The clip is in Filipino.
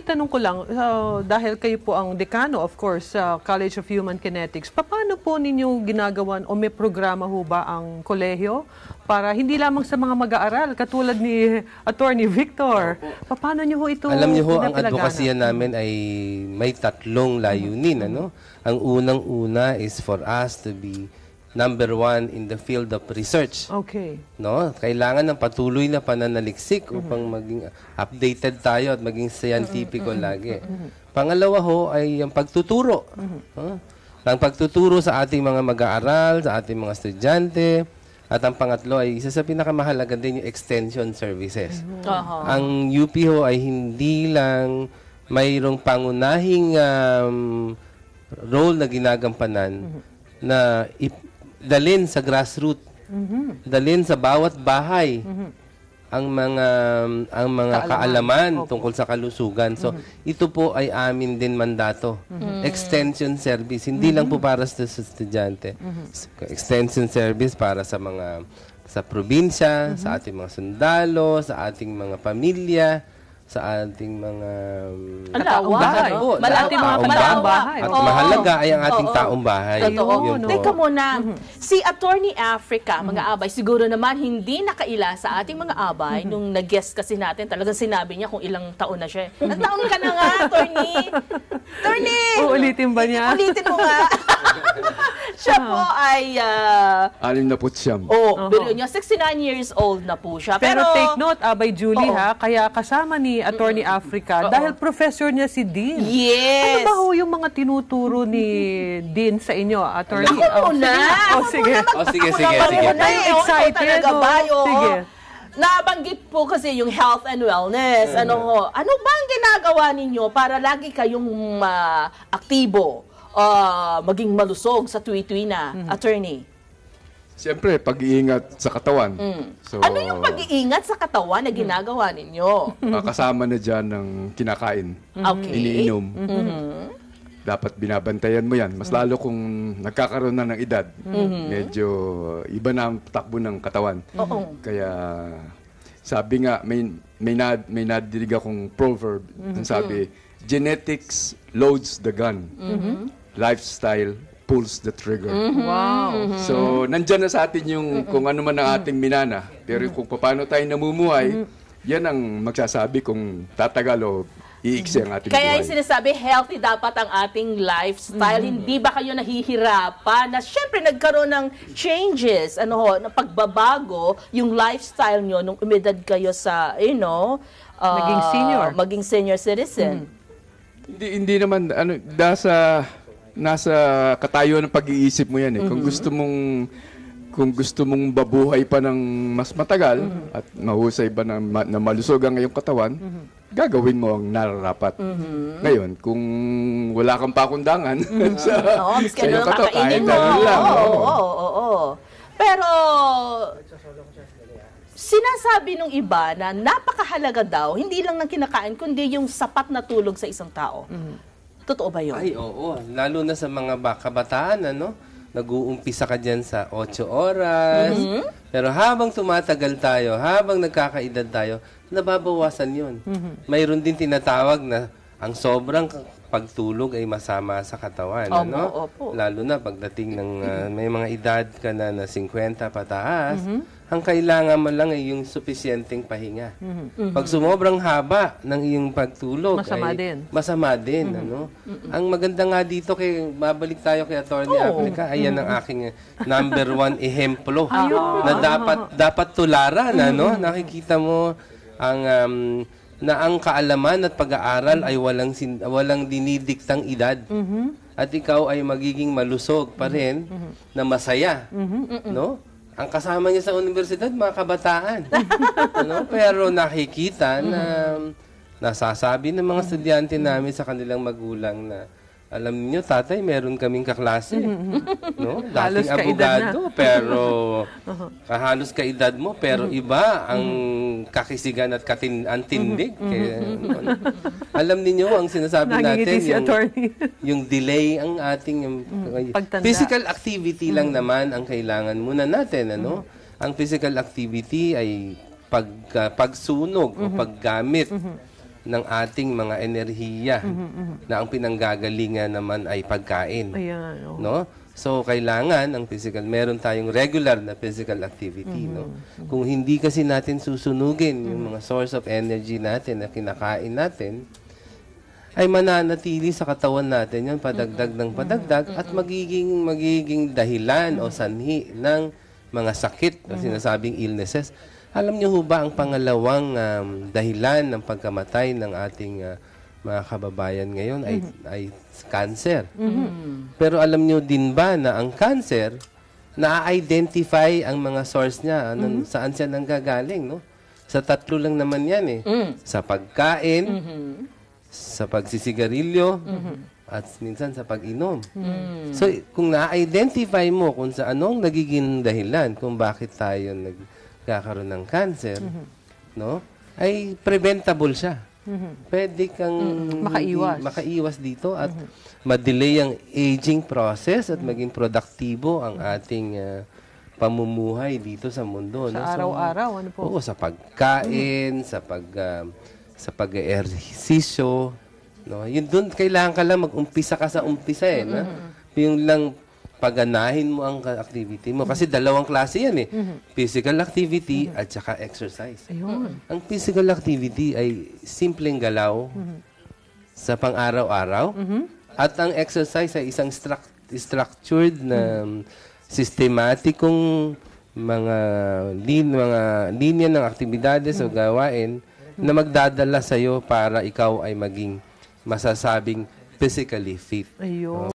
maitanong ko lang, dahil kayo po ang dekano, of course, sa College of Human Kinetics, paano po ninyo ginagawan o may programa ho ba ang kolehiyo para hindi lamang sa mga mag-aaral, katulad ni Attorney Victor, paano nyo ho ito? Alam niyo ho, ang advokasya namin ay may tatlong layunin. Ang unang-una is for us to be number one in the field of research. Okay. Kailangan ng patuloy na pananaliksik upang maging updated tayo at maging scientifico lagi. Pangalawa ho ay ang pagtuturo. Ang pagtuturo sa ating mga mag-aaral, sa ating mga estudyante. At ang pangatlo ay isa sa pinakamahalaga din yung extension services. Ang UP ho ay hindi lang mayroong pangunahing role na ginagampanan na dalin sa grassroots, dalin sa bawat bahay ang mga kaalaman tungkol sa kalusugan. So, ito po ay amin din mandato. Extension service, hindi lang po para sa estudyante. Extension service para sa probinsya, sa ating mga sundalo, sa ating mga pamilya, sa ating mga taong bahay. Malati mga taong bahay. At mahalaga ay ang ating taong bahay. Totoo. Teka muna, si Attorney Africa, mga abay, siguro naman hindi nakaila sa ating mga abay nung nag-guest kasi natin, talagang sinabi niya kung ilang taon na siya. Ilang taon ka na nga, Attorney? Attorney! Uulitin ba niya? Ulitin mo nga. Siya po ay... 69. Pero niya, 69 years old na po siya. Pero take note, Abay Julie, kaya kasama ni Attorney Africa, dahil professor niya si Dean. Yes! Ano ba ho yung mga tinuturo ni Dean sa inyo, Attorney? Ako muna! Sige. Sige. Excited. Sige. Nabanggit po kasi yung health and wellness. Ano ba ang ginagawa ninyo para lagi kayong aktibo, maging malusog sa tuwi-tuwi na, Attorney? Siyempre, pag-iingat sa katawan. So, ano yung pag-iingat sa katawan na ginagawa ninyo? kasama na dyan ng kinakain, iniinom. Dapat binabantayan mo yan. Mas lalo kung nagkakaroon na ng edad, medyo iba na ang takbo ng katawan. Kaya sabi nga, may nadidig akong proverb. Sabi, genetics loads the gun. Lifestyle pulls the trigger. Wow. So, nandyan na sa atin yung kung ano man ang ating minana. Pero kung paano tayo namumuhay, yan ang magsasabi kung tatagal o iiksi ang ating Kaya buhay. yung sinasabi, healthy dapat ang ating lifestyle. Hindi ba kayo nahihirapan na syempre nagkaroon ng changes, na pagbabago yung lifestyle nyo nung umedad kayo sa, maging senior citizen? Hindi naman, nasa katayuan ng pag-iisip mo yan eh. Kung gusto mong babuhay pa ng mas matagal at mahusay ba na malusog ang iyong katawan, gagawin mo ang nararapat. Ngayon, kung wala kang pakundangan sa iyong katawan, kahit ano lang. Pero, sinasabi nung iba na napakahalaga daw, hindi lang ng kinakain, kundi yung sapat na tulog sa isang tao. Totoo ba yun? Ay, oo. Lalo na sa mga kabataan, nag-uumpisa ka dyan sa 8 oras. Pero habang tumatagal tayo, habang nagkakaedad tayo, nababawasan yun. Mayroon din tinatawag na ang sobrang pagtulog ay masama sa katawan. Lalo na pagdating ng may mga edad ka na 50 pataas, ang kailangan mo lang ay yung sufisyenteng pahinga. Pag sumobrang haba ng iyong pagtulog, masama din. Ang maganda nga dito, babalik tayo kay Attorney Africa, ayan ang aking number 1 ehemplo na dapat tularan. Nakikita mo na ang kaalaman at pag-aaral ay walang dinidiktang edad. At ikaw ay magiging malusog pa rin na masaya. Ang kasama niya sa universidad, mga kabataan. Pero nakikita na nasasabi ng mga estudyante namin sa kanilang magulang na, alam niyo, tatay, meron kaming kaklase. Dating abogado, pero halos kaedad mo, pero iba ang kakisigan at tindig. Alam niyo ang sinasabi natin, yung delay ang ating physical activity lang naman ang kailangan muna natin. Ang physical activity ay pagsunog o paggamit ng ating mga enerhiya na ang pinanggagalingan naman ay pagkain. Ayan. Oh. No? So, kailangan ang physical, meron tayong regular na physical activity. No? Kung hindi kasi natin susunugin yung mga source of energy natin na kinakain natin, ay mananatili sa katawan natin yan, padagdag ng padagdag, at magiging dahilan o sanhi ng mga sakit o sinasabing illnesses. Alam niyo ho ba ang pangalawang dahilan ng pagkamatay ng ating mga kababayan ngayon ay cancer. Pero alam niyo din ba na ang cancer, na-identify ang mga source niya, saan siya nanggagaling, no? Sa tatlo lang naman yan sa pagkain, sa pagsisigarilyo, at minsan sa pag-inom. So, kung na-identify mo kung sa anong nagiging dahilan kung bakit tayo nagkakaroon ng cancer, no? Ay preventable siya. Pwede kang makaiwas dito at ma-delay ang aging process at maging produktibo ang ating pamumuhay dito sa mundo. Sa no? araw-araw, ano po? Oo, sa pagkain, sa pag-ehersisyo, no? Yun doon kailangan ka lang mag-umpisa ka sa umpisa no? Yung lang paganahin mo ang activity mo kasi dalawang klase yan physical activity at saka exercise. Ayun. Ang physical activity ay simpleng galaw sa pang-araw-araw at ang exercise ay isang structured na systematikong mga linya ng aktibidades o gawain na magdadala sa iyo para ikaw ay maging masasabing physically fit. Ayun.